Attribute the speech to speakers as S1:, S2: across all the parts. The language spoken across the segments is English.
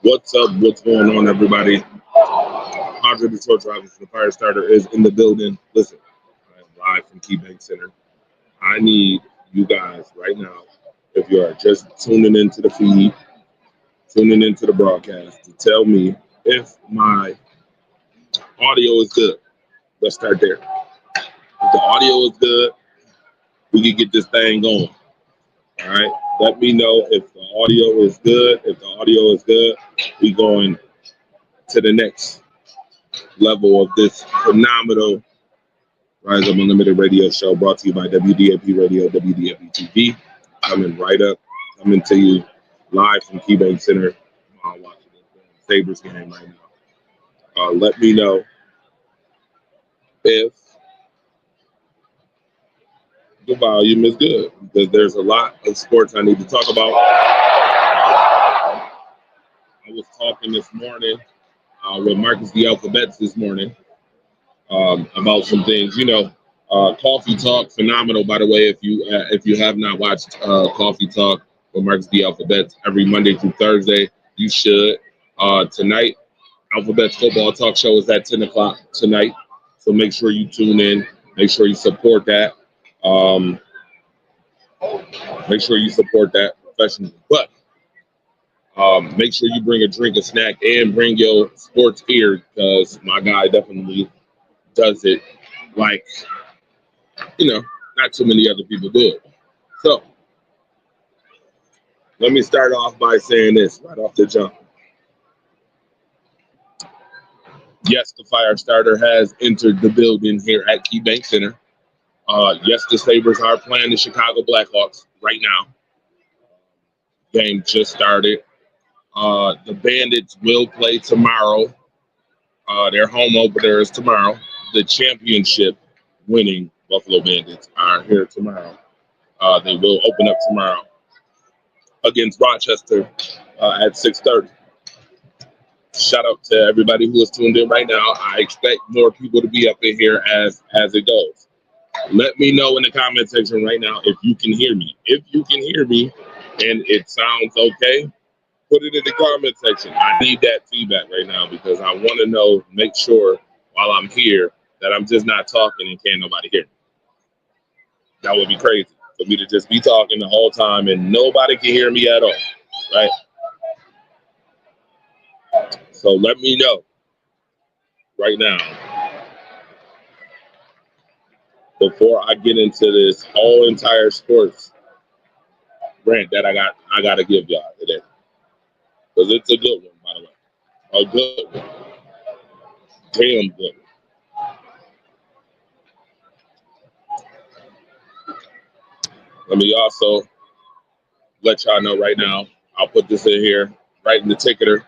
S1: What's up? What's going on, everybody? Andre the Truck Driver, the Fire Starter, is in the building. Listen, I am live from KeyBank Center. I need you guys right now, if you are just tuning into the feed, tuning into the broadcast, to tell me if my audio is good. Let's start there. If the audio is good, we can get this thing going. All right. Let me know if the audio is good. If the audio is good, we going to the next level of this phenomenal Rise Up Unlimited radio show brought to you by WDAP Radio, WDAP TV. Coming right up, coming to you live from KeyBank Center. I'm watching this Sabres game right now. Let me know if the volume is good, because there's a lot of sports I need to talk about. I was talking this morning with Marcus the Alphabets this morning about some things. Coffee Talk, phenomenal, by the way. If you have not watched Coffee Talk with Marcus the Alphabets every Monday through Thursday, you should. Tonight, Alphabets Football Talk Show is at 10 o'clock tonight, so make sure you tune in. Make sure you support that. Make sure you support that professionally. But make sure you bring a drink, a snack, and bring your sports gear, because my guy definitely does it like, not too many other people do it. So let me start off by saying this right off the jump. Yes, the fire starter has entered the building here at KeyBank Center. Yes, the Sabres are playing the Chicago Blackhawks right now. Game just started. The Bandits will play tomorrow. Their home opener is tomorrow. The championship winning Buffalo Bandits are here tomorrow. They will open up tomorrow against Rochester at 6:30. Shout out to everybody who is tuned in right now. I expect more people to be up in here as it goes. Let me know in the comment section right now if you can hear me. If you can hear me and it sounds okay, put it in the comment section. I need that feedback right now, because I want to know, make sure while I'm here that I'm just not talking and can't nobody hear me. That would be crazy for me to just be talking the whole time and nobody can hear me at all, right? So let me know right now before I get into this whole entire sports rant that I got to give y'all today, because it's a good one, by the way, a good one, damn good one. Let me also let y'all know right now, I'll put this in here, right in the ticketer,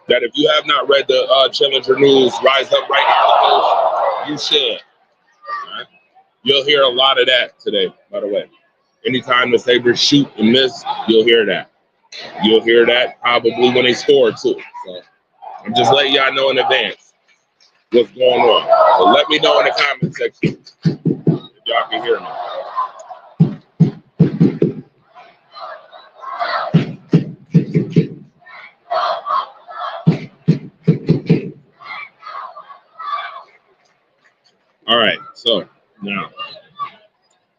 S1: that if you have not read the Challenger News Rise Up Right articles, you should. Right? You'll hear a lot of that today, by the way. Anytime the Sabres shoot and miss, you'll hear that. You'll hear that probably when they score, too. So I'm just letting y'all know in advance what's going on. So let me know in the comment section if y'all can hear me. All right, so now,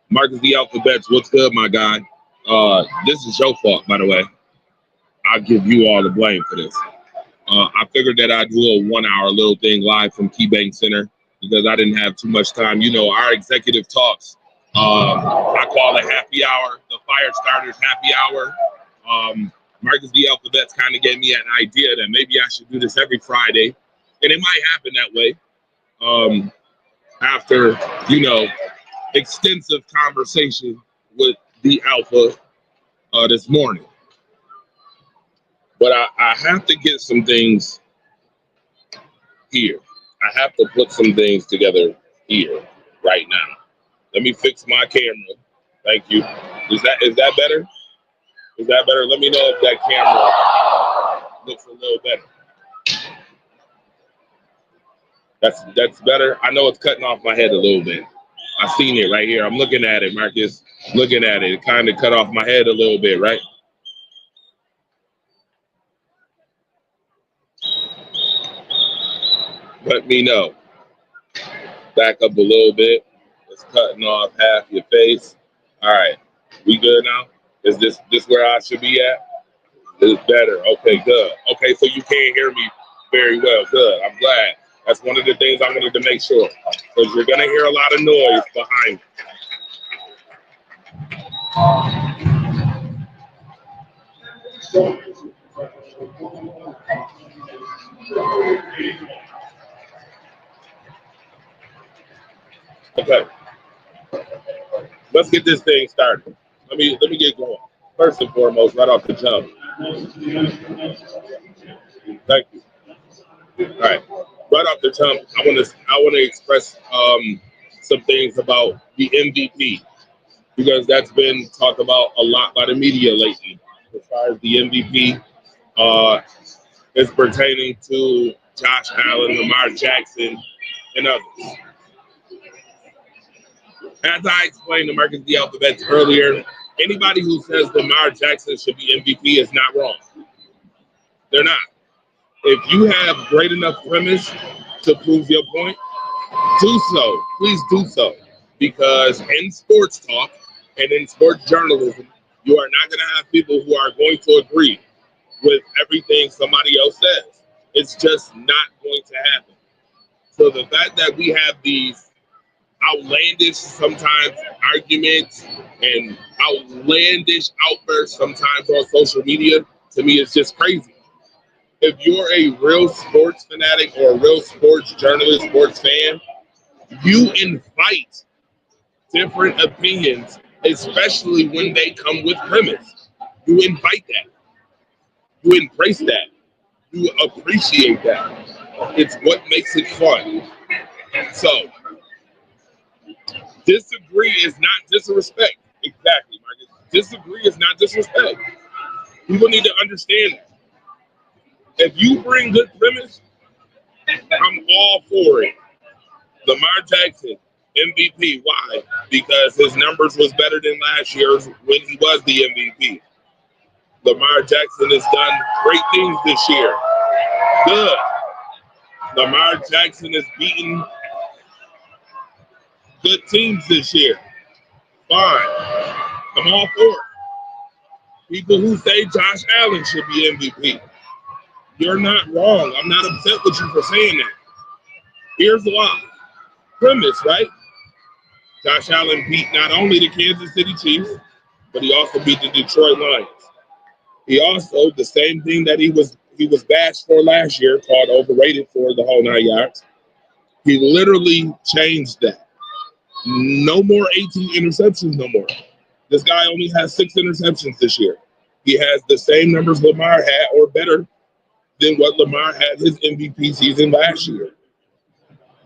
S1: Marcus the Alphabets, what's good, my guy? This is your fault, by the way. I'll give you all the blame for this. I figured that I'd do a 1 hour little thing live from KeyBank Center, because I didn't have too much time. Our executive talks, I call it happy hour, the fire starters happy hour. Marcus the Alphabets kind of gave me an idea that maybe I should do this every Friday, and it might happen that way. After, extensive conversation with the Alpha this morning. But I have to get some things here. I have to put some things together here right now. Let me fix my camera. Thank you. Is that better? Is that better? Let me know if that camera looks a little better. That's better. I know it's cutting off my head a little bit. I seen it right here. I'm looking at it, Marcus. Looking at it. It kind of cut off my head a little bit, right? let me know. Back up a little bit. It's cutting off half your face. All right. We good now? Is this where I should be at? It's better. Okay, good. Okay, so you can't hear me very well. Good. I'm glad. That's one of the things I wanted to make sure. Because you're gonna hear a lot of noise behind you. Okay. Let's get this thing started. Let me get going. First and foremost, right off the jump. Thank you. All right. Right off the jump, I want to express some things about the MVP because that's been talked about a lot by the media lately. As far as the MVP is pertaining to Josh Allen, Lamar Jackson, and others. As I explained to Marcus the Alphabets earlier, anybody who says Lamar Jackson should be MVP is not wrong. They're not. If you have great enough premise to prove your point, do so. Please do so. Because in sports talk and in sports journalism, you are not going to have people who are going to agree with everything somebody else says. It's just not going to happen. So the fact that we have these outlandish sometimes arguments and outlandish outbursts sometimes on social media, to me, it's just crazy. If you're a real sports fanatic or a real sports journalist, sports fan, you invite different opinions, especially when they come with premise. You invite that. You embrace that. You appreciate that. It's what makes it fun. So, disagree is not disrespect. Exactly, Marcus. Disagree is not disrespect. People need to understand that. If you bring good premise, I'm all for it. Lamar Jackson, MVP. Why? Because his numbers was better than last year's when he was the MVP. Lamar Jackson has done great things this year. Good. Lamar Jackson has beaten good teams this year. Fine. I'm all for it. People who say Josh Allen should be MVP. You're not wrong. I'm not upset with you for saying that. Here's why. Premise, right? Josh Allen beat not only the Kansas City Chiefs, but he also beat the Detroit Lions. He also, the same thing that he was bashed for last year, called overrated for the whole 9 yards. He literally changed that. No more 18 interceptions no more. This guy only has 6 interceptions this year. He has the same numbers Lamar had or better than what Lamar had his MVP season last year.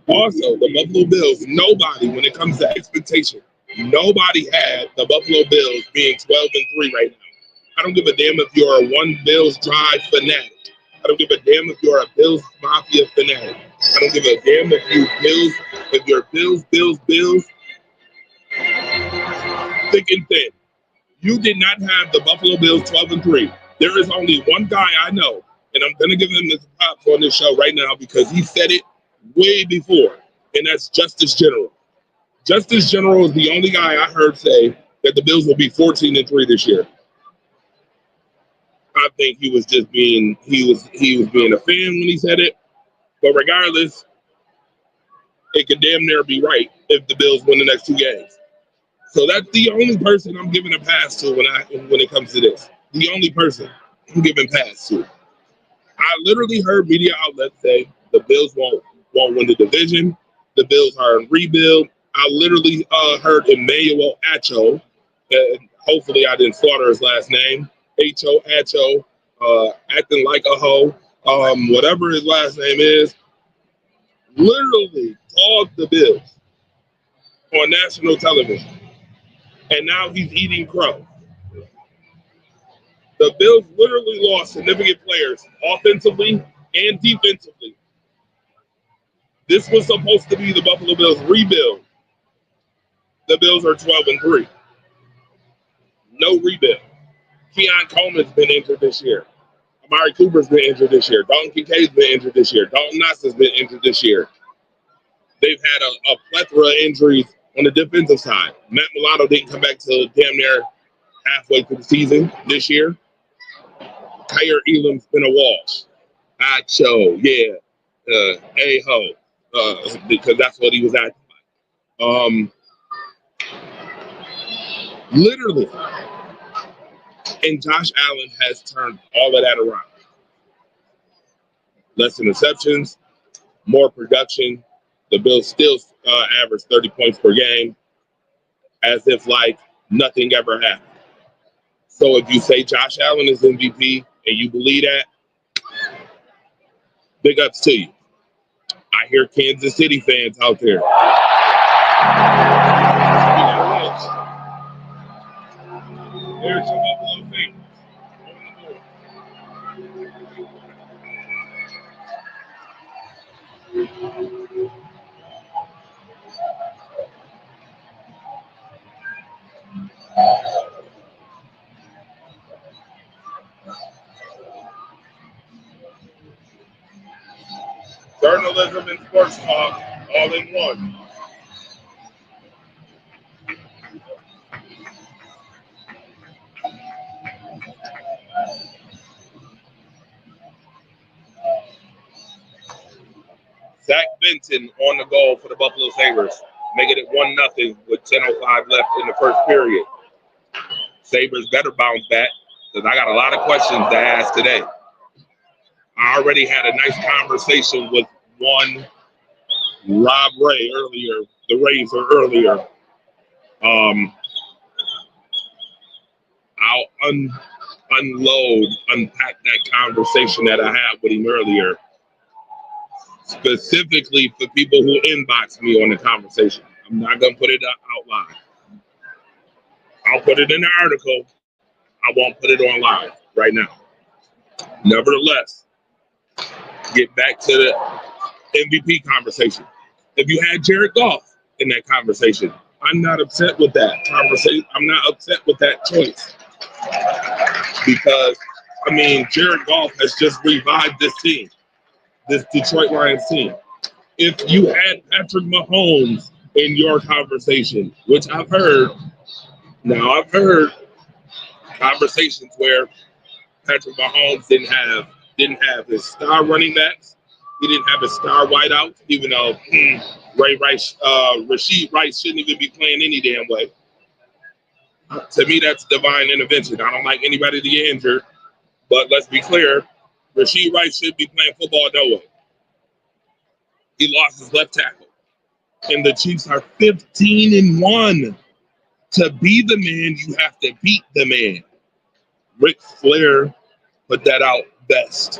S1: Also, the Buffalo Bills, nobody, when it comes to expectation, nobody had the Buffalo Bills being 12-3 right now. I don't give a damn if you're a one Bills drive fanatic. I don't give a damn if you're a Bills Mafia fanatic. I don't give a damn if you're Bills, thick and thin. You did not have the Buffalo Bills 12-3. There is only one guy I know, and I'm gonna give him his props on this show right now because he said it way before, and that's Justice General. Justice General is the only guy I heard say that the Bills will be 14-3 this year. I think he was being a fan when he said it. But regardless, it could damn near be right if the Bills win the next 2 games. So that's the only person I'm giving a pass to when it comes to this. The only person I'm giving pass to. I literally heard media outlets say the Bills won't win the division. The Bills are in rebuild. I literally heard Emmanuel Acho, and hopefully I didn't slaughter his last name, H-O Acho, acting like a hoe, whatever his last name is, literally called the Bills on national television. And now he's eating crow. The Bills literally lost significant players offensively and defensively. This was supposed to be the Buffalo Bills rebuild. The Bills are 12-3. No rebuild. Keon Coleman's been injured this year. Amari Cooper's been injured this year. Dalton Kincaid's been injured this year. Dalton Knox has been injured this year. They've had a plethora of injuries on the defensive side. Matt Milano didn't come back till damn near halfway through the season this year. Kyer Elam's been a wash. Acho, yeah. A-ho. Because that's what he was acting like. Literally. And Josh Allen has turned all of that around. Less interceptions, more production. The Bills still average 30 points per game, as if like nothing ever happened. So if you say Josh Allen is MVP and you believe that, big ups to you. I hear Kansas City fans out there. There's some Buffalo fans. Journalism and sports talk all in one. Zach Benton on the goal for the Buffalo Sabres, making it 1-0 with 10:05 left in the first period. Sabres better bounce back because I got a lot of questions to ask today. I already had a nice conversation with one Rob Ray earlier, the Razor earlier. I'll unpack that conversation that I had with him earlier, specifically for people who inbox me on the conversation. I'm not going to put it out loud. I'll put it in the article. I won't put it on live right now. Nevertheless, get back to the MVP conversation. If you had Jared Goff in that conversation, I'm not upset with that conversation. I'm not upset with that choice. Because, I mean, Jared Goff has just revived this team, this Detroit Lions team. If you had Patrick Mahomes in your conversation, which I've heard conversations where Patrick Mahomes didn't have his star running backs. He didn't have his star wideouts, even though Rashid Rice shouldn't even be playing any damn way. To me, that's divine intervention. I don't like anybody to get injured, but let's be clear, Rashid Rice should be playing football no way. He lost his left tackle. And the Chiefs are 15-1. To be the man, you have to beat the man. Ric Flair put that out best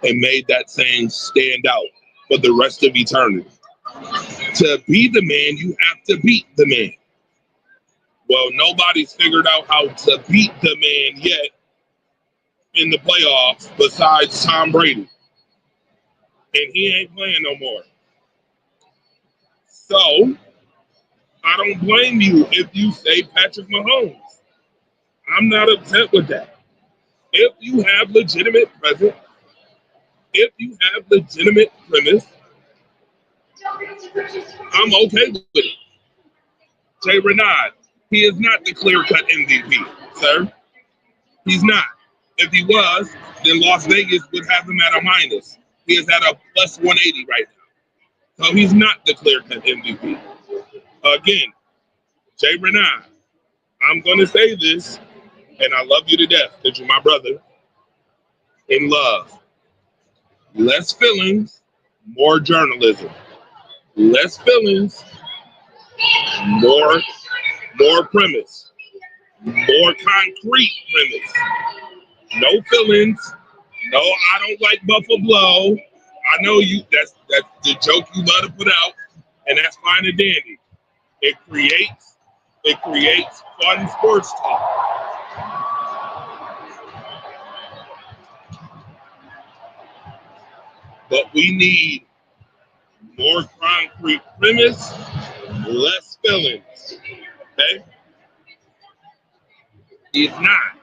S1: and made that saying stand out for the rest of eternity. To be the man, you have to beat the man. Well, nobody's figured out how to beat the man yet in the playoffs besides Tom Brady. And he ain't playing no more. So, I don't blame you if you say Patrick Mahomes. I'm not upset with that. If you have legitimate premise, I'm okay with it. Jay Renard, he is not the clear-cut MVP, sir. He's not. If he was, then Las Vegas would have him at a minus. He is at a plus 180 right now. So he's not the clear-cut MVP. Again, Jay Renard, I'm going to say this, and I love you to death because you're my brother in love. Less feelings, more journalism. Less feelings, more premise. More concrete premise. No feelings. No, I don't like Buffalo. I know you. That's the joke you love to put out, and that's fine and dandy. It creates fun sports talk. But we need more concrete premise, less feelings. Okay? It's not.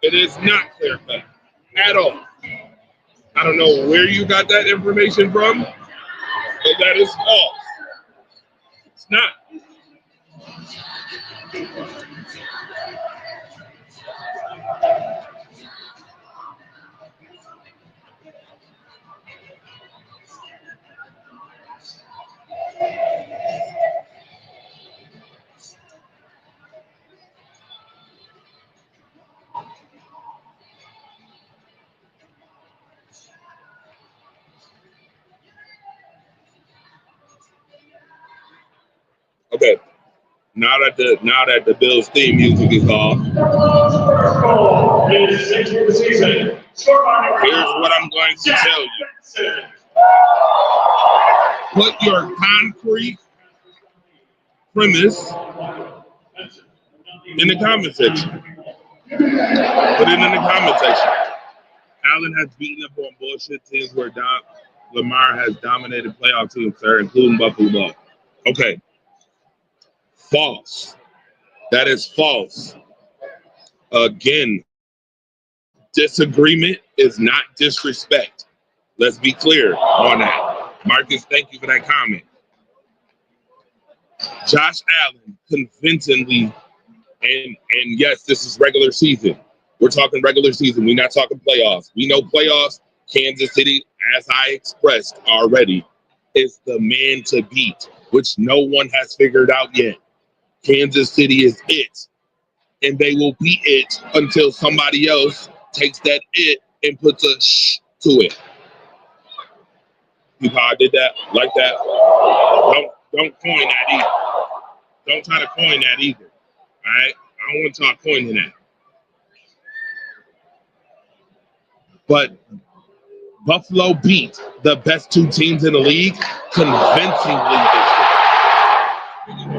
S1: It is not clear cut. at all. I don't know where you got that information from, but that is false. It's not. Okay. Now that the Bills theme music is off, here's what I'm going to tell you. Put your concrete premise in the comment section. Put it in the comment section. Allen has beaten up on bullshit teams where Lamar has dominated playoff teams, sir, including Buffalo Bills. Okay. False. That is false. Again, disagreement is not disrespect. Let's be clear on that. Marcus, thank you for that comment. Josh Allen convincingly, and yes, this is regular season. We're talking regular season. We're not talking playoffs. We know playoffs. Kansas City, as I expressed already, is the man to beat, which no one has figured out yet. Kansas City is it, and they will be it until somebody else takes that it and puts a shh to it. You how I did that? Like that? Don't coin that either. Don't try to coin that either. All right? I don't want to talk coining that. But Buffalo beat the best two teams in the league convincingly this year.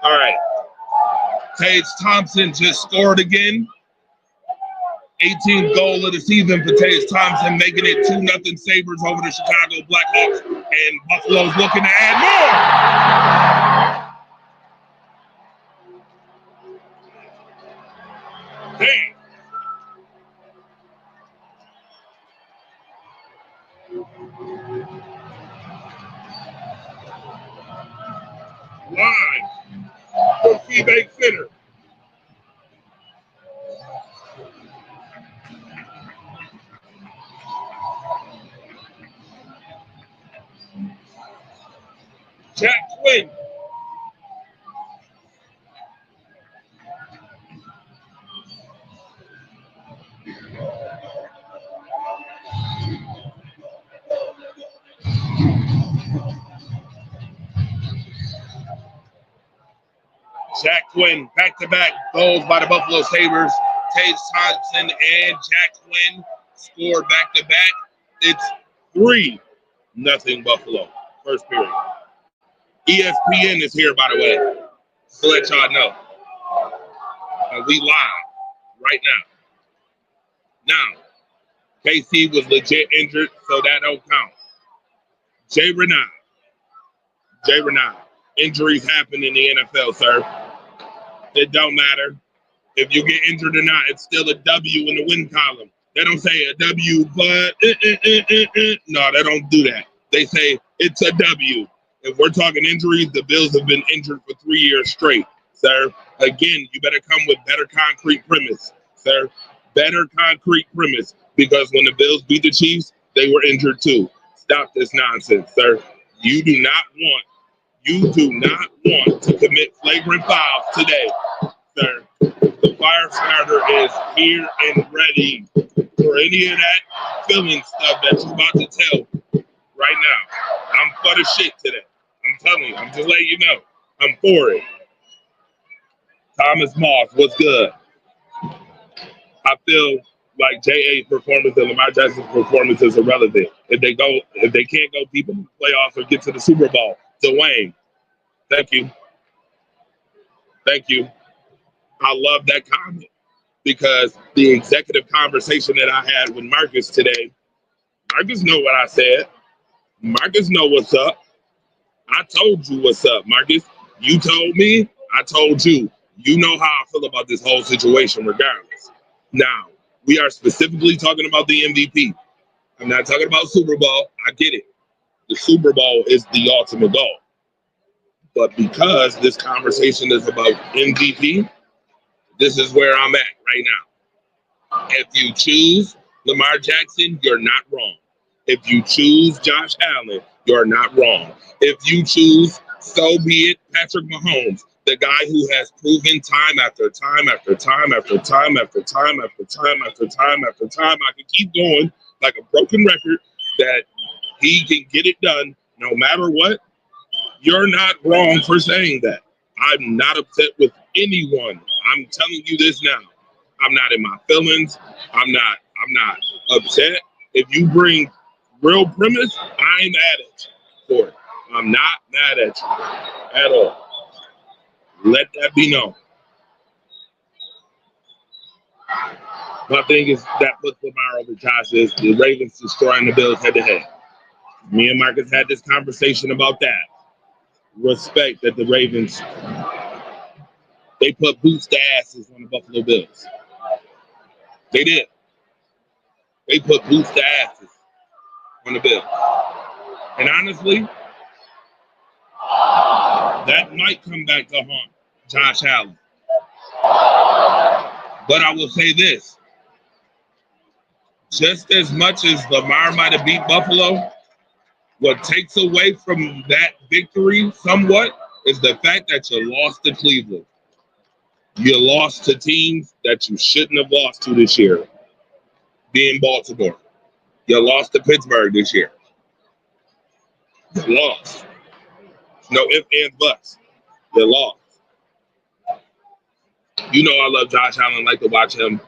S1: All right. Tage Thompson just scored again. 18th goal of the season for Tage Thompson, making it 2-0 Sabres over the Chicago Blackhawks. And Buffalo's looking to add more. Damn. Live from KeyBank Center. Jack Quinn. Jack Quinn, back-to-back goals by the Buffalo Sabres. Tage Thompson and Jack Quinn scored back-to-back. It's 3-0 Buffalo, first period. ESPN is here, by the way, to let y'all know. We live right now. Now, KC was legit injured, so that don't count. Jay Renard. Injuries happen in the NFL, sir. It don't matter. If you get injured or not, it's still a W in the win column. They don't say a W, but no, they don't do that. They say it's a W. If we're talking injuries, the Bills have been injured for 3 years straight, sir. Again, you better come with better concrete premise, sir. Better concrete premise, because when the Bills beat the Chiefs, they were injured too. Stop this nonsense, sir. You do not want to commit flagrant fouls today, sir. The fire starter is here and ready for any of that feeling stuff that you're about to tell. right now. I'm for the shit today. I'm telling you. I'm just letting you know. I'm for it. Thomas Moss, what's good? I feel like J.A.'s performance and Lamar Jackson's performance is irrelevant. If they can't go deep in the playoffs or get to the Super Bowl. Dwayne, thank you. Thank you. I love that comment because the executive conversation that I had with Marcus today, Marcus know what I said. Marcus know what's up. I told you what's up, Marcus. You told me, I told you. You know how I feel about this whole situation regardless. Now, we are specifically talking about the MVP. I'm not talking about Super Bowl. I get it. The Super Bowl is the ultimate goal. But because this conversation is about MVP, this is where I'm at right now. If you choose Lamar Jackson, you're not wrong. If you choose Josh Allen, you're not wrong. If you choose, so be it, Patrick Mahomes, the guy who has proven time after time after time after time after time after time after time after time, I can keep going like a broken record, that he can get it done no matter what. You're not wrong for saying that. I'm not upset with anyone. I'm telling you this now. I'm not in my feelings. I'm not upset. If you bring real premise, I ain't mad at you for it. I'm not mad at you at all. Let that be known. My thing is that puts Lamar over Josh is the Ravens destroying the Bills head to head. Me and Marcus had this conversation about that. Respect that the Ravens, they put boots to asses on the Buffalo Bills. They did. They put boots to asses on the Bills. And honestly, that might come back to haunt Josh Allen. But I will say this. Just as much as Lamar might have beat Buffalo, what takes away from that victory somewhat is the fact that you lost to Cleveland. You lost to teams that you shouldn't have lost to this year, being Baltimore. You lost to Pittsburgh this year. You lost. No ifs, ands, buts. You lost. You know I love Josh Allen. Like to watch him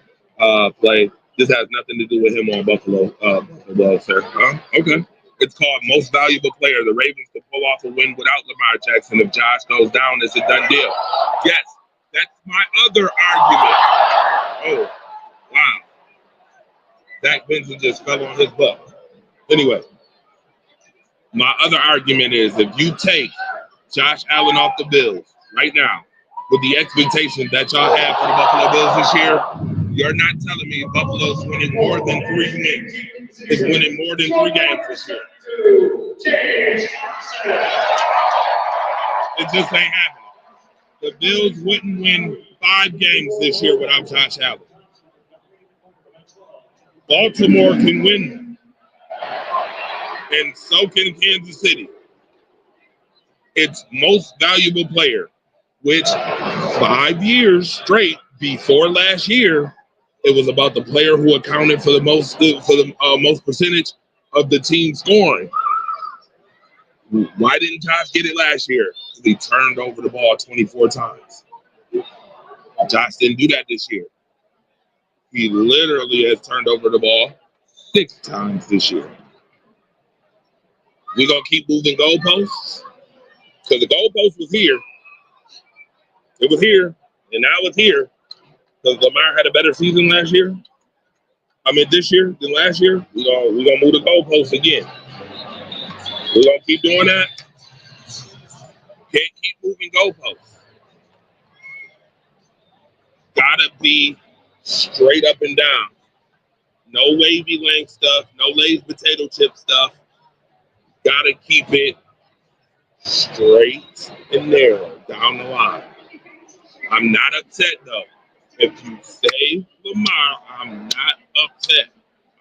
S1: play. This has nothing to do with him on Buffalo, sir. Okay. It's called Most Valuable Player. The Ravens could pull off a win without Lamar Jackson. If Josh goes down, it's a done deal. Yes, that's my other argument. Oh, wow. Dak Benson just fell on his butt. Anyway, my other argument is if you take Josh Allen off the Bills right now, with the expectation that y'all have for the Buffalo Bills this year, you're not telling me Buffalo's winning more than 3 games. It's winning more than 3 games this year. It just ain't happening. The Bills wouldn't win 5 games this year without Josh Allen. Baltimore can win, and so can Kansas City. It's most valuable player, which 5 years straight before last year, it was about the player who accounted for the most percentage of the team scoring. Why didn't Josh get it last year? He turned over the ball 24 times. Josh didn't do that this year. He literally has turned over the ball 6 times this year. We're going to keep moving goalposts? Because the goalpost was here. It was here, and now it's here. Because Lamar had a better season last year. This year than last year. We're gonna move the goalposts again. We're gonna keep doing that. Can't keep moving goalposts. Gotta be straight up and down. No wavy length stuff. No Lay's potato chip stuff. Gotta keep it straight and narrow down the line. I'm not upset though. If you say Lamar, I'm not upset.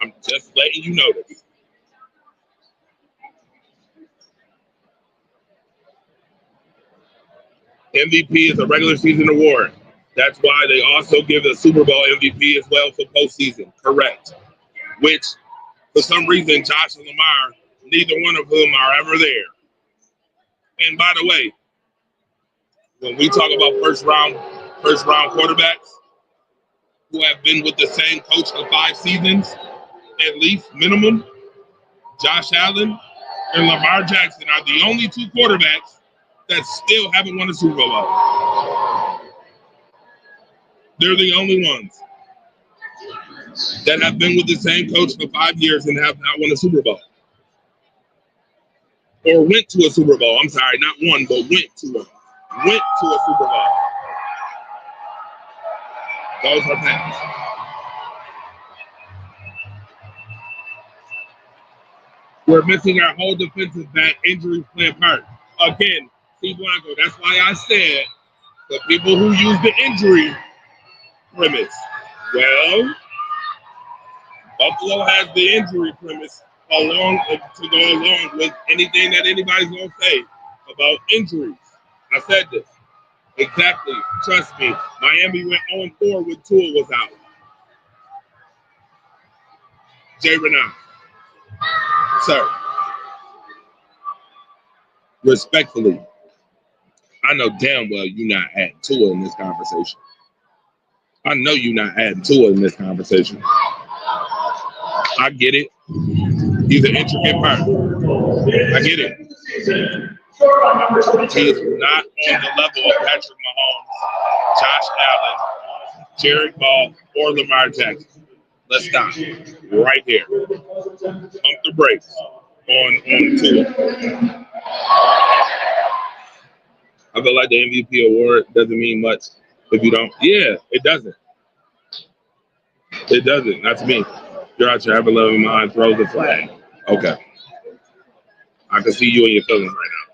S1: I'm just letting you know this. MVP is a regular season award. That's why they also give the Super Bowl MVP as well for postseason. Correct. Which, for some reason, Josh and Lamar Neither one of whom are ever there. And by the way, when we talk about first round quarterbacks who have been with the same coach for 5 seasons, at least minimum, Josh Allen and Lamar Jackson are the only 2 quarterbacks that still haven't won a Super Bowl. They're the only ones that have been with the same coach for 5 years and have not won a Super Bowl. Or went to a Super Bowl. I'm sorry, not one, but went to a Super Bowl. Those are facts. We're missing our whole defensive back. Injuries play a part. Again, C. Blanco, that's why I said the people who use the injury premise. Well, Buffalo has the injury premise to go along with anything that anybody's going to say about injuries. I said this. Exactly. Trust me. Miami went 0-4 when Tua was out. Jay Renard. Sir. Respectfully, I know damn well you're not adding Tua in this conversation. I know you're not adding Tua in this conversation. I get it. He's an intricate part. I get it. He's not on the level of Patrick Mahomes, Josh Allen, Jared Goff, or Lamar Jackson. Let's stop right here. Pump the brakes on Tua. I feel like the MVP award doesn't mean much if you don't. Yeah, it doesn't. It doesn't. That's me. You're out your ever-loving mind, throw the flag. Okay. I can see you in your feelings right now.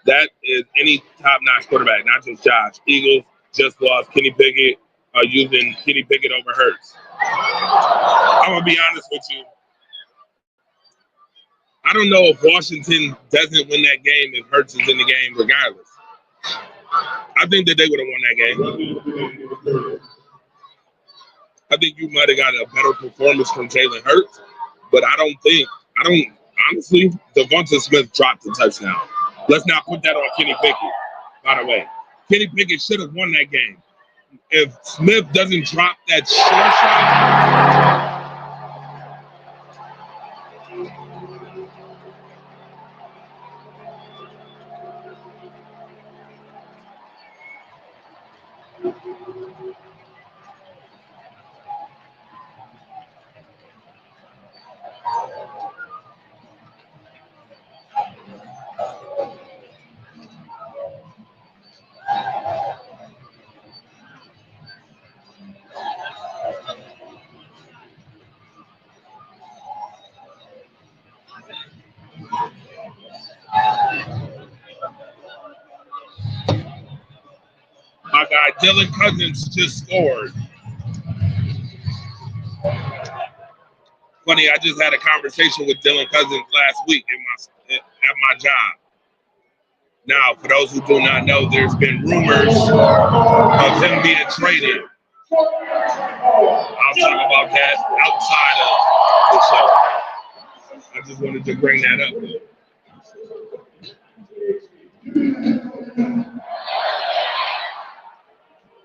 S1: That is any top-notch quarterback, not just Josh. Eagles just lost Kenny Pickett, using Kenny Pickett over Hurts. I'm going to be honest with you. I don't know if Washington doesn't win that game if Hurts is in the game regardless. I think that they would have won that game. I think you might have got a better performance from Jalen Hurts, but honestly, Devonta Smith dropped the touchdown. Let's not put that on Kenny Pickett, by the way. Kenny Pickett should have won that game. If Smith doesn't drop that short shot, my guy Dylan Cousins just scored. Funny, I just had a conversation with Dylan Cousins last week at my job. Now, for those who do not know, there's been rumors of him being traded. I'll talk about that outside of the show. I just wanted to bring that up.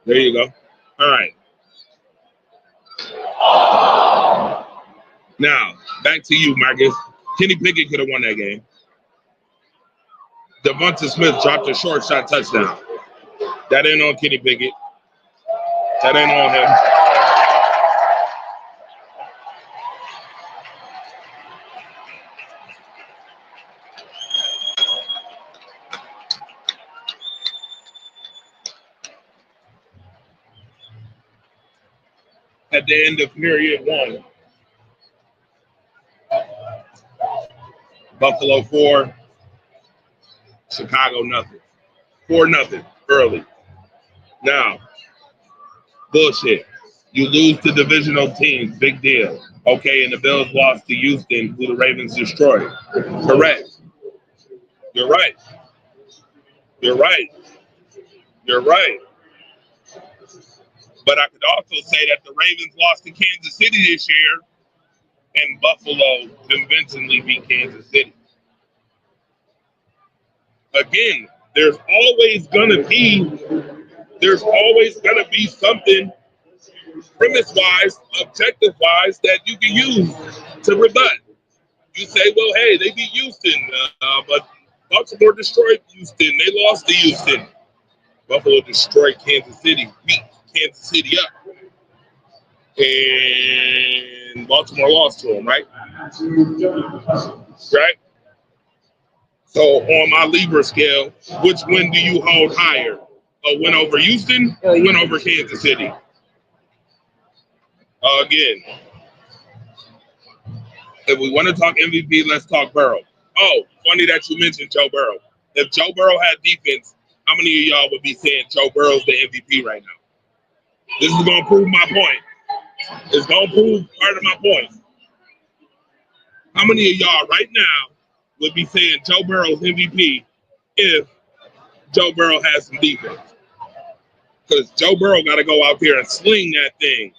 S1: There you go. All right. Now, back to you, Marcus. Kenny Pickett could have won that game. Devonta Smith dropped a short shot touchdown. That ain't on Kenny Pickett. That ain't on him. At the end of period 1, Buffalo 4, Chicago nothing. 4-0 early. Now, bullshit. You lose to divisional teams, big deal. Okay, and the Bills lost to Houston, who the Ravens destroyed. Correct. You're right. You're right. You're right. But I could also say that the Ravens lost to Kansas City this year, and Buffalo convincingly beat Kansas City. Again, there's always gonna be something premise wise, objective wise that you can use to rebut. You say, well, hey, they beat Houston, but Baltimore destroyed Houston. They lost to Houston. Buffalo destroyed Kansas City, beat Kansas City up, and Baltimore lost to them, right? Right. So on my Libra scale, which win do you hold higher? A win over Houston or a win over Kansas City? Again, if we want to talk MVP, let's talk Burrow. Oh, funny that you mentioned Joe Burrow. If Joe Burrow had defense, how many of y'all would be saying Joe Burrow's the MVP right now? This is going to prove my point. It's going to prove part of my point. How many of y'all right now would be saying Joe Burrow's MVP if Joe Burrow has some defense? Because Joe Burrow got to go out there and sling that thing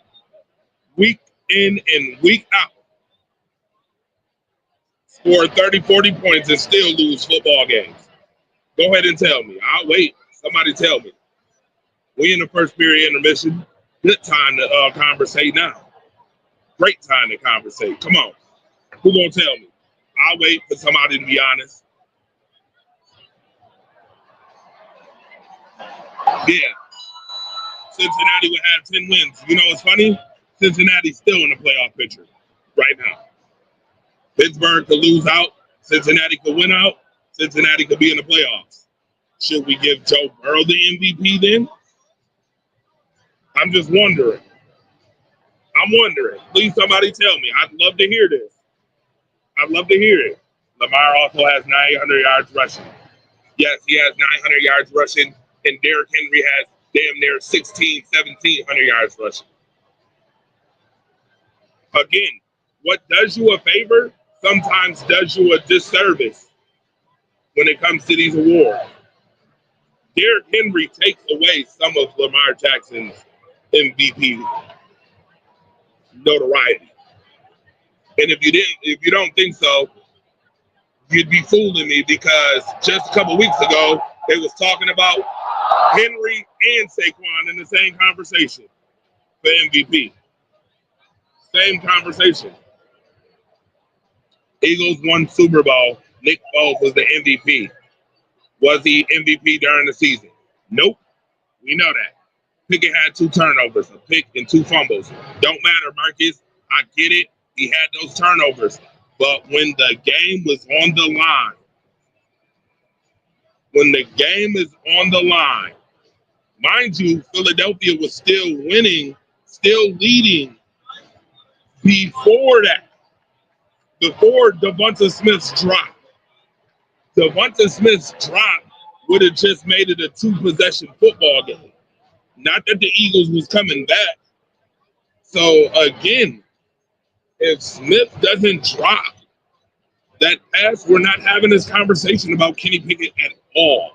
S1: week in and week out. Score 30, 40 points and still lose football games. Go ahead and tell me. I'll wait. Somebody tell me. We in the first period intermission. Good time to conversate now. Great time to conversate. Come on. Who gonna tell me? I'll wait for somebody to be honest. Yeah. Cincinnati would have 10 wins. You know what's funny? Cincinnati's still in the playoff picture right now. Pittsburgh could lose out. Cincinnati could win out. Cincinnati could be in the playoffs. Should we give Joe Burrow the MVP then? I'm just wondering. I'm wondering. Please somebody tell me. I'd love to hear this. I'd love to hear it. Lamar also has 900 yards rushing. Yes, he has 900 yards rushing, and Derrick Henry has damn near 1,700 yards rushing. Again, what does you a favor sometimes does you a disservice when it comes to these awards. Derrick Henry takes away some of Lamar Jackson's MVP notoriety. And if you don't think so, you'd be fooling me because just a couple weeks ago they was talking about Henry and Saquon in the same conversation for MVP. Same conversation. Eagles won Super Bowl. Nick Foles was the MVP. Was he MVP during the season? Nope. We know that. Pickett had 2 turnovers, a pick and 2 fumbles. Don't matter, Marcus. I get it. He had those turnovers. But when the game was on the line, mind you, Philadelphia was still winning, still leading before that, before Devonta Smith's drop. Devonta Smith's drop would have just made it a 2-possession football game. Not that the Eagles was coming back. So again, if Smith doesn't drop that pass, we're not having this conversation about Kenny Pickett at all.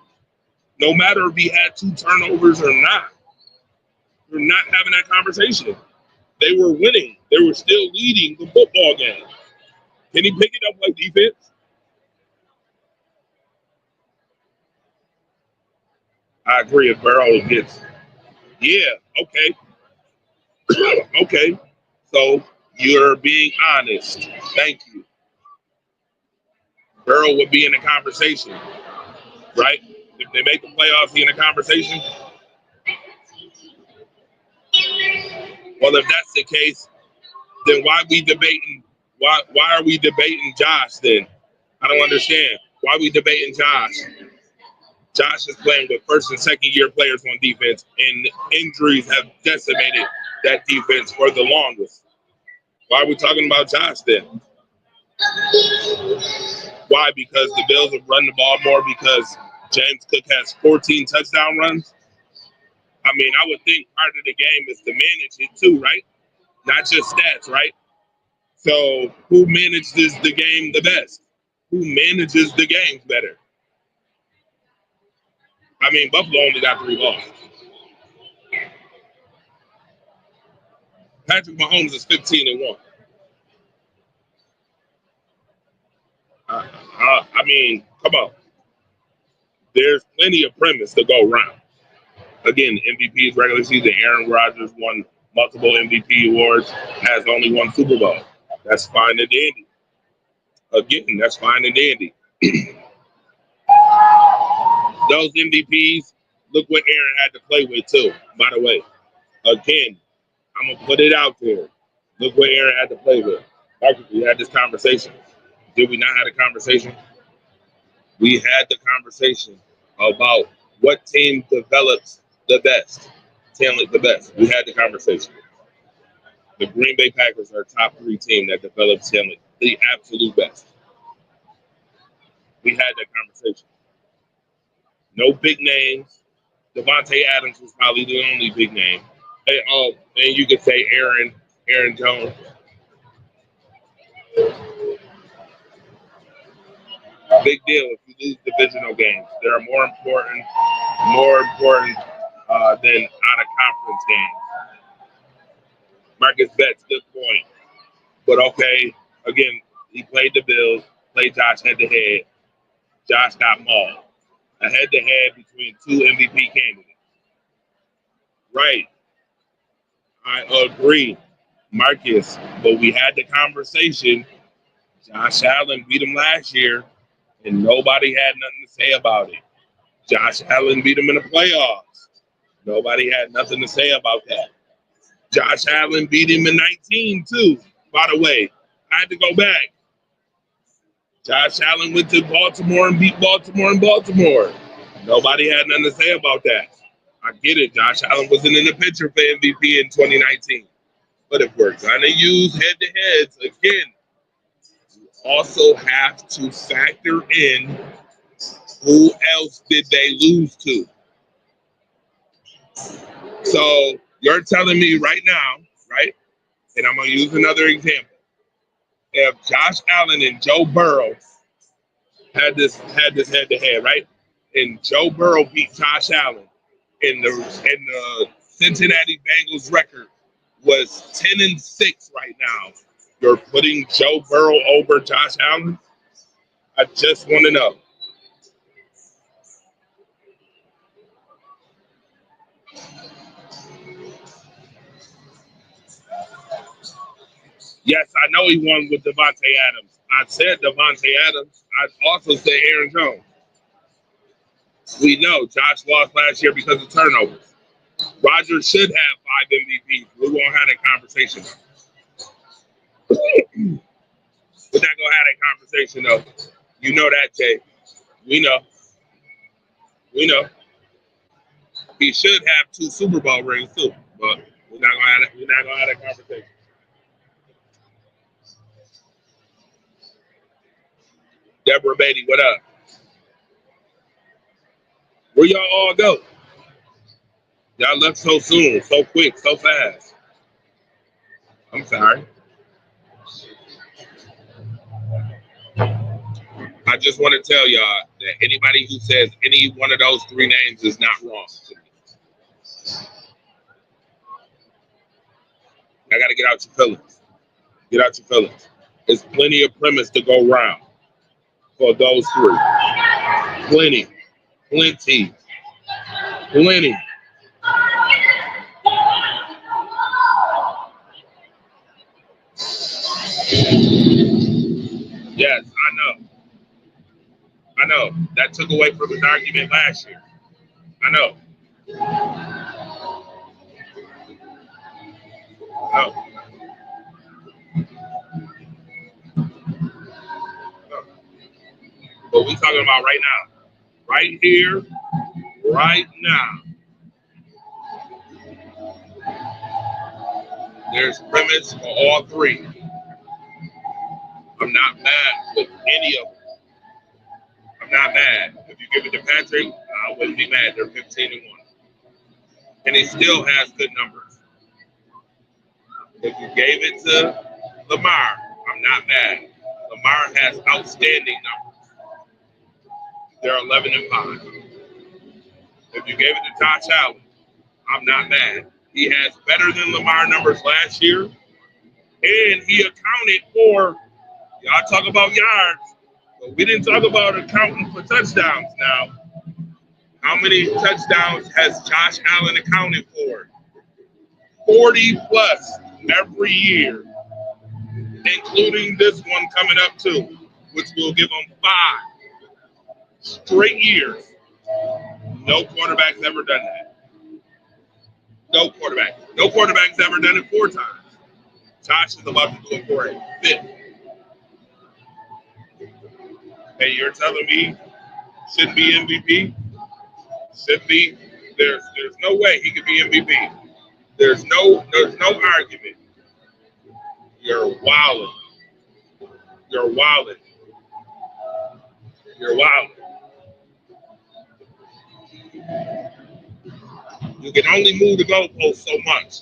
S1: No matter if he had 2 turnovers or not, we're not having that conversation. They were winning. They were still leading the football game. Kenny Pickett don't play defense. I agree if Burrow gets, yeah, okay. Okay. So you're being honest. Thank you. Burrow would be in the conversation, right? If they make the playoffs, he in the conversation. Well, if that's the case, then why are we debating Josh then? I don't understand. Why are we debating Josh? Josh is playing with first and second year players on defense, and injuries have decimated that defense for the longest. Why are we talking about Josh then? Why? Because the Bills have run the ball more because James Cook has 14 touchdown runs? I mean, I would think part of the game is to manage it too, right? Not just stats, right? So who manages the game the best? Who manages the games better? I mean, Buffalo only got 3 losses. Patrick Mahomes is 15-1. I mean, come on. There's plenty of premise to go around. Again, MVP's regular season. Aaron Rodgers won multiple MVP awards, has only one Super Bowl. That's fine and dandy. Again, that's fine and dandy. Those MVPs, look what Aaron had to play with too. By the way, again, I'm gonna put it out there. Look what Aaron had to play with. Marcus, we had this conversation. Did we not have a conversation? We had the conversation about what team develops the best, talent the best. We had the conversation. The Green Bay Packers are a top 3 team that develops talent the absolute best. We had that conversation. No big names. Devontae Adams was probably the only big name. And you could say Aaron Jones. Big deal if you lose divisional games. They're more important than out of conference games. Marcus Betts, good point. But okay, again, he played the Bills, played Josh head to head. Josh got mauled. A head to head between 2 MVP candidates. Right. I agree, Marcus. But we had the conversation. Josh Allen beat him last year, and nobody had nothing to say about it. Josh Allen beat him in the playoffs. Nobody had nothing to say about that. Josh Allen beat him in 19 too. By the way, I had to go back. Josh Allen went to Baltimore and beat Baltimore in Baltimore. Nobody had nothing to say about that. I get it. Josh Allen wasn't in the picture for MVP in 2019. But if we're going to use head-to-heads, again, you also have to factor in who else did they lose to. So you're telling me right now, right? And I'm going to use another example. If Josh Allen and Joe Burrow had this head-to-head, right? And Joe Burrow beat Josh Allen, and the Cincinnati Bengals record was 10-6 right now. You're putting Joe Burrow over Josh Allen? I just want to know. Yes, I know he won with Devontae Adams. I said Devontae Adams. I also said Aaron Jones. We know Josh lost last year because of turnovers. Rodgers should have 5 MVPs. We won't have that conversation. We're not gonna have that conversation though. You know that, Jay. We know. We know. He should have 2 Super Bowl rings too, but we're not gonna have that conversation. Deborah Beatty, what up? Where y'all all go? Y'all left so soon, so quick, so fast. I'm sorry. I just want to tell y'all that anybody who says any one of those 3 names is not wrong. I got to get out your feelings. Get out your feelings. There's plenty of premise to go around for those 3. Plenty. Plenty. Plenty. Yes, I know. I know. That took away from his argument last year. I know. No. No. But we talking about right now. Right here, right now. There's premise for all 3. I'm not mad with any of them. I'm not mad. If you give it to Patrick, I wouldn't be mad. They're 15-1. And he still has good numbers. If you gave it to Lamar, I'm not mad. Lamar has outstanding numbers. They're 11-5. If you gave it to Josh Allen, I'm not mad. He has better than Lamar numbers last year. And he accounted for, y'all talk about yards. But we didn't talk about accounting for touchdowns now. How many touchdowns has Josh Allen accounted for? 40 plus every year, including this one coming up too, which will give him 5 straight years. No quarterback's ever done that. No quarterback. No quarterback's ever done it 4 times. Josh is about to do it for a 5th. Hey, you're telling me shouldn't be MVP? Should be. There's no way he could be MVP. There's no argument. You're wilding. You're wilding. You're wilding. You can only move the goalpost so much.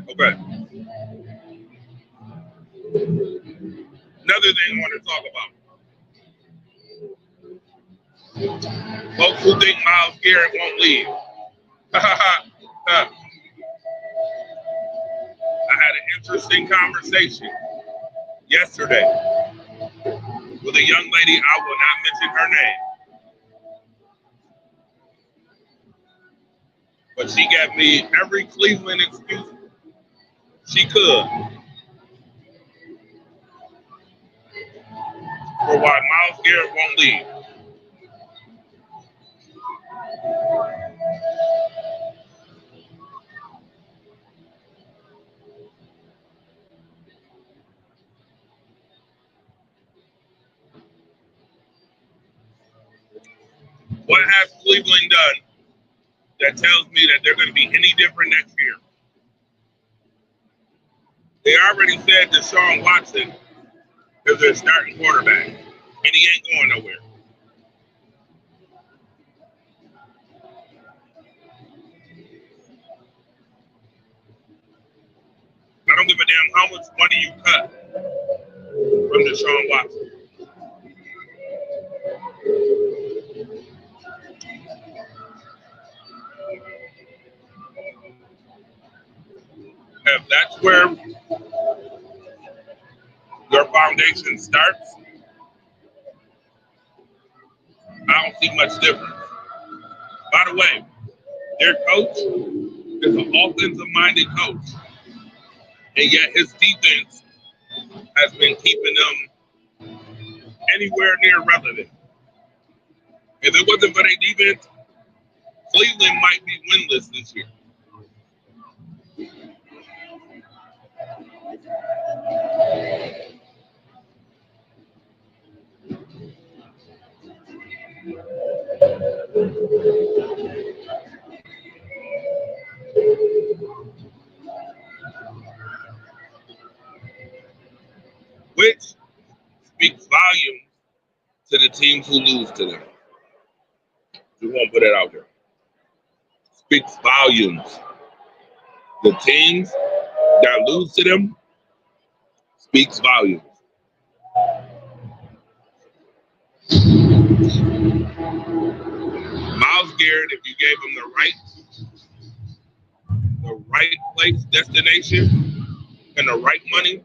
S1: Okay. Another thing I want to talk about. Folks who think Myles Garrett won't leave. I had an interesting conversation yesterday with a young lady. I will not mention her name. But she gave me every Cleveland excuse she could for why Myles Garrett won't leave. What has Cleveland done that tells me that they're going to be any different next year? They already said Deshaun Watson is their starting quarterback, and he ain't going nowhere. I don't give a damn how much money you cut from Deshaun Watson. If that's where your foundation starts, I don't see much difference. By the way, their coach is an offensive-minded coach, and yet his defense has been keeping them anywhere near relevant. If it wasn't for their defense, Cleveland might be winless this year. Which speaks volumes to the teams who lose to them. We won't put it out there. Speaks volumes. The teams that lose to them speaks volumes. Myles Garrett, if you gave him the right place, destination, and the right money,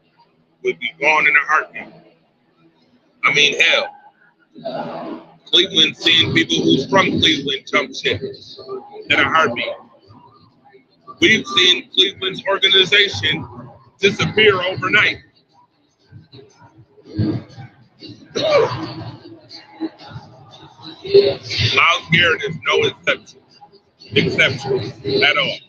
S1: would be gone in a heartbeat. I mean, hell, Cleveland seeing people who's from Cleveland jump ship in a heartbeat. We've seen Cleveland's organization disappear overnight. Myles Garrett is no exception at all.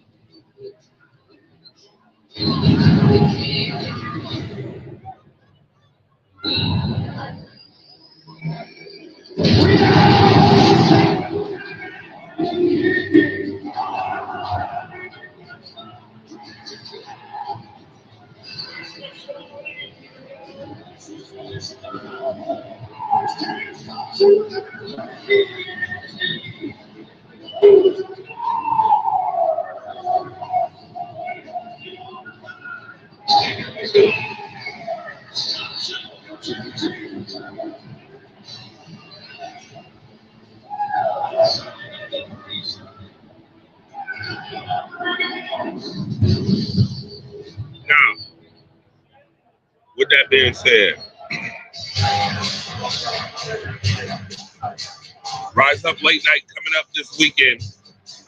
S1: Now, with that being said, Rise Up Late Night coming up this weekend.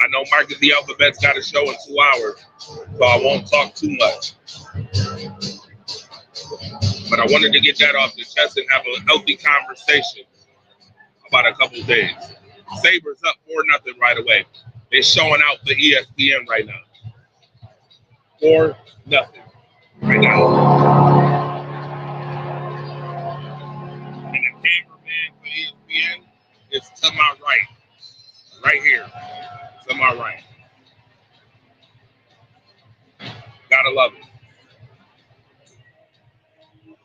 S1: I know Market the Alphabet's got a show in 2 hours, so I won't talk too much. But I wanted to get that off the chest and have a healthy conversation about a couple days. Sabres up 4-0 right away. They're showing out for ESPN right now. 4-0 right now. And the cameraman for ESPN is to my right. Right here. To my right. Gotta love it.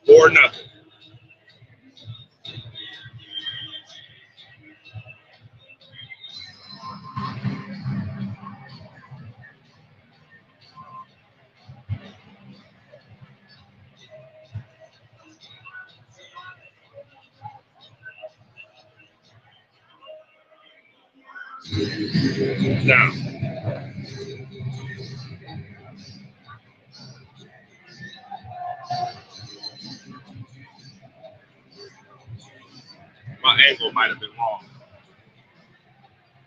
S1: 4-0. Now, my angle might have been wrong.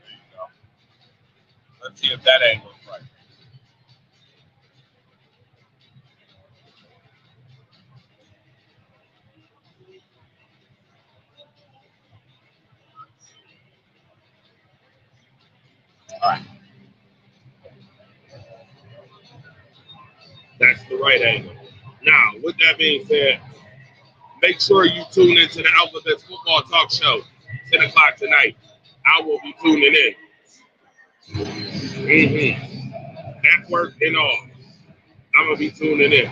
S1: There you go. Let's see if that angle is right. All right. That's the right angle. Now, with that being said, make sure you tune into the Alphabet's Football Talk Show, 10 o'clock tonight. I will be tuning in. At work and all. I'm going to be tuning in.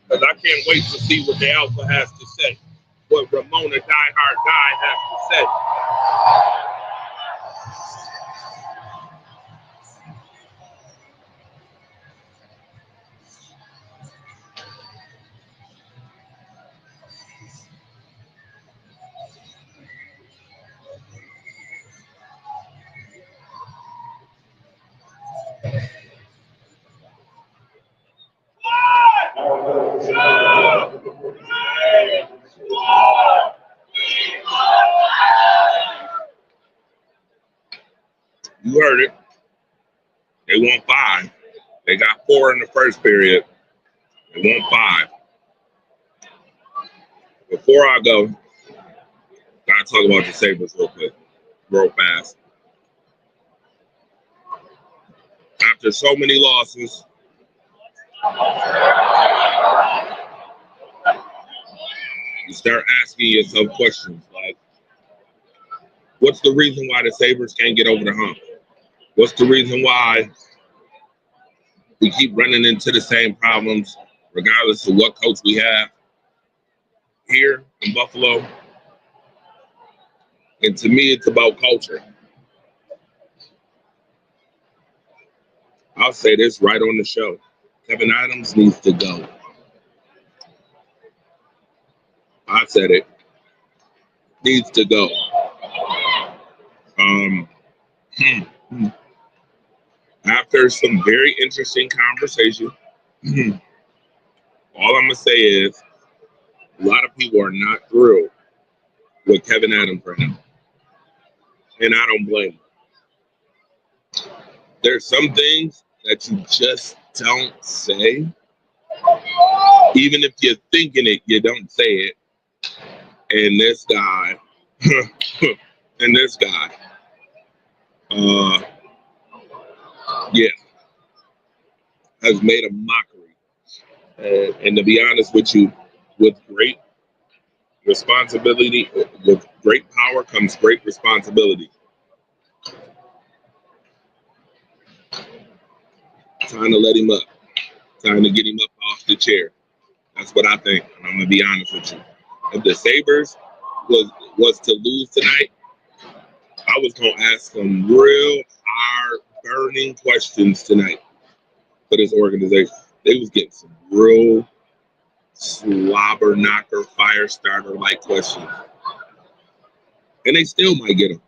S1: Because I can't wait to see what the Alpha has to say. What Ramona Diehard Guy has to say. You heard it. They won 5. They got 4 in the first period. They won 5. Before I go, gotta talk about the Sabres real quick, real fast. After so many losses, you start asking yourself questions like, what's the reason why the Sabres can't get over the hump? What's the reason why we keep running into the same problems, regardless of what coach we have here in Buffalo? And to me, it's about culture. I'll say this right on the show. Kevin Adams needs to go. I said it. Needs to go. After some very interesting conversation, all I'm going to say is a lot of people are not thrilled with Kevin Adams right now. And I don't blame them. There's some things that you just don't say. Even if you're thinking it, you don't say it. And this guy, has made a mockery. And to be honest with you, with great responsibility, with great power comes great responsibility. Time to let him up. Time to get him up off the chair. That's what I think. And I'm going to be honest with you. If the Sabres was to lose tonight, I was going to ask some real hard, burning questions tonight. for this organization. They was getting some real slobber knocker, fire starter like questions, and they still might get them.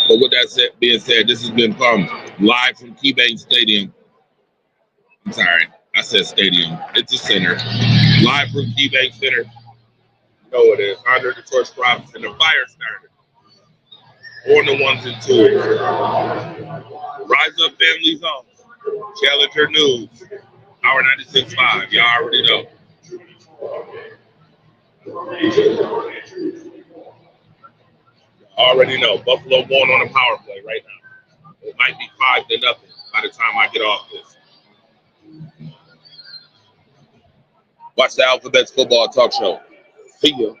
S1: But with that being said, this has been live from KeyBank Stadium. I'm sorry, I said stadium. It's a center. Live from KeyBank Center. You know it is. Andre the Torch Robinson, the fire starter. On the ones and twos. Rise Up Family Zone. Challenger News. Hour 96.5. Y'all already know. Already know. Buffalo going on a power play right now. It might be 5-0 by the time I get off this. Watch the Alphabets Football Talk Show. See ya.